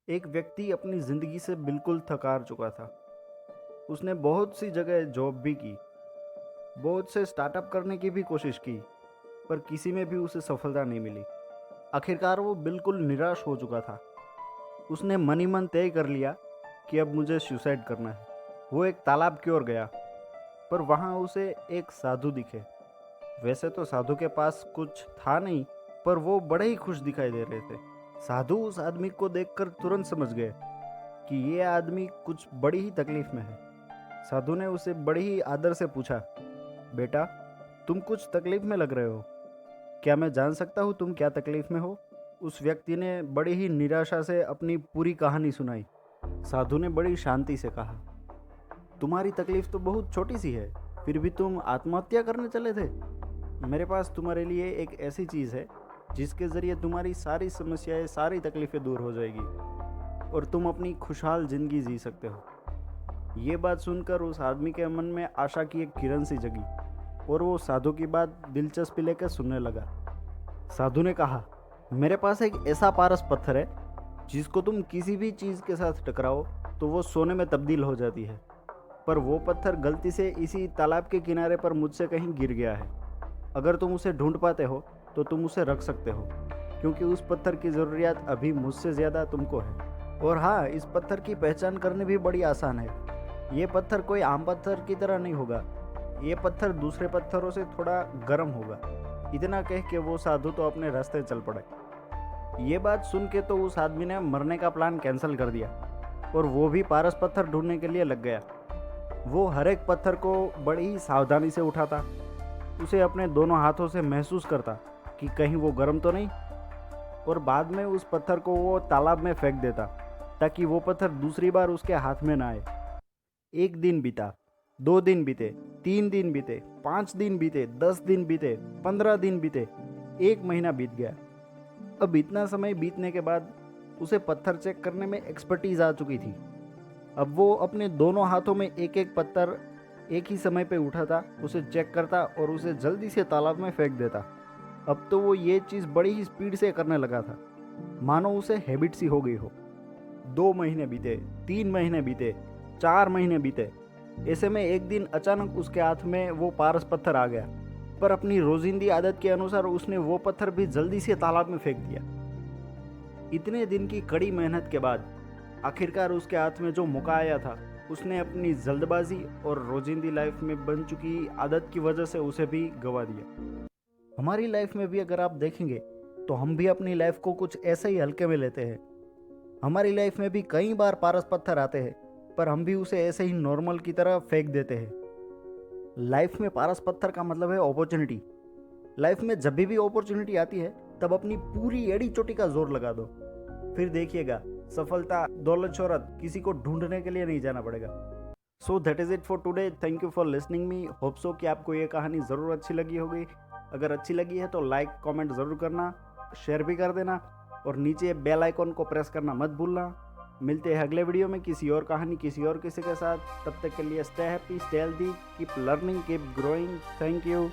एक व्यक्ति अपनी ज़िंदगी से बिल्कुल थक हार चुका था। उसने बहुत सी जगह जॉब भी की, बहुत से स्टार्टअप करने की भी कोशिश की, पर किसी में भी उसे सफलता नहीं मिली। आखिरकार वो बिल्कुल निराश हो चुका था। उसने मन ही मन तय कर लिया कि अब मुझे सुसाइड करना है। वो एक तालाब की ओर गया, पर वहाँ उसे एक साधु दिखे। वैसे तो साधु के पास कुछ था नहीं, पर वो बड़े ही खुश दिखाई दे रहे थे। साधु उस आदमी को देखकर तुरंत समझ गए कि ये आदमी कुछ बड़ी ही तकलीफ में है। साधु ने उसे बड़ी ही आदर से पूछा, बेटा, तुम कुछ तकलीफ में लग रहे हो, क्या मैं जान सकता हूँ तुम क्या तकलीफ में हो? उस व्यक्ति ने बड़ी ही निराशा से अपनी पूरी कहानी सुनाई। साधु ने बड़ी शांति से कहा, तुम्हारी तकलीफ तो बहुत छोटी सी है, फिर भी तुम आत्महत्या करने चले थे। मेरे पास तुम्हारे लिए एक ऐसी चीज़ है जिसके ज़रिए तुम्हारी सारी समस्याएं, सारी तकलीफ़ें दूर हो जाएगी और तुम अपनी खुशहाल ज़िंदगी जी सकते हो। ये बात सुनकर उस आदमी के मन में आशा की एक किरण सी जगी और वो साधु की बात दिलचस्पी लेकर सुनने लगा। साधु ने कहा, मेरे पास एक ऐसा पारस पत्थर है जिसको तुम किसी भी चीज़ के साथ टकराओ तो वो सोने में तब्दील हो जाती है, पर वो पत्थर गलती से इसी तालाब के किनारे पर मुझसे कहीं गिर गया है। अगर तुम उसे ढूंढ पाते हो तो तुम उसे रख सकते हो, क्योंकि उस पत्थर की ज़रूरियत अभी मुझसे ज़्यादा तुमको है। और हाँ, इस पत्थर की पहचान करनी भी बड़ी आसान है। ये पत्थर कोई आम पत्थर की तरह नहीं होगा, ये पत्थर दूसरे पत्थरों से थोड़ा गर्म होगा। इतना कह के वो साधु तो अपने रास्ते चल पड़े। ये बात सुन के तो उस आदमी ने मरने का प्लान कैंसिल कर दिया और वो भी पारस पत्थर ढूंढने के लिए लग गया। वो हर एक पत्थर को बड़ी ही सावधानी से उठाता, उसे अपने दोनों हाथों से महसूस करता कि कहीं वो गर्म तो नहीं, और बाद में उस पत्थर को वो तालाब में फेंक देता ताकि वो पत्थर दूसरी बार उसके हाथ में ना आए। एक दिन बीता, 2 दिन बीते, 3 दिन बीते, 5 दिन बीते, 10 दिन बीते, 15 दिन बीते, 1 महीना बीत गया। अब इतना समय बीतने के बाद उसे पत्थर चेक करने में एक्सपर्टीज आ चुकी थी। अब वो अपने दोनों हाथों में एक एक पत्थर एक ही समय पे उठाता, उसे चेक करता और उसे जल्दी से तालाब में फेंक देता। अब तो वो ये चीज़ बड़ी ही स्पीड से करने लगा था, मानो उसे हैबिट सी हो गई हो। 2 महीने बीते, 3 महीने बीते, 4 महीने बीते। ऐसे में एक दिन अचानक उसके हाथ में वो पारस पत्थर आ गया, पर अपनी रोजिंदी आदत के अनुसार उसने वो पत्थर भी जल्दी से तालाब में फेंक दिया। इतने दिन की कड़ी मेहनत के बाद आखिरकार उसके हाथ में जो मौका आया था, उसने अपनी जल्दबाजी और रोजिंदी लाइफ में बन चुकी आदत की वजह से उसे भी गंवा दिया। हमारी लाइफ में भी अगर आप देखेंगे तो हम भी अपनी लाइफ को कुछ ऐसे ही हल्के में लेते हैं। हमारी लाइफ में भी कई बार पारस पत्थर आते हैं, पर हम भी उसे ऐसे ही नॉर्मल की तरह फेंक देते हैं। लाइफ में पारस पत्थर का मतलब है अपॉर्चुनिटी। लाइफ में जब भी अपॉर्चुनिटी आती है तब अपनी पूरी एड़ी चोटी का जोर लगा दो, फिर देखिएगा सफलता, दौलत, शोहरत किसी को ढूंढने के लिए नहीं जाना पड़ेगा। So that is it for today. Thank you for listening me. Hope so कि आपको ये कहानी ज़रूर अच्छी लगी होगी। अगर अच्छी लगी है तो लाइक कमेंट ज़रूर करना, शेयर भी कर देना और नीचे बेल आइकॉन को प्रेस करना मत भूलना। मिलते हैं अगले वीडियो में किसी और कहानी, किसी और किसी के साथ। तब तक के लिए stay happy, stay healthy, keep learning, keep growing. Thank you.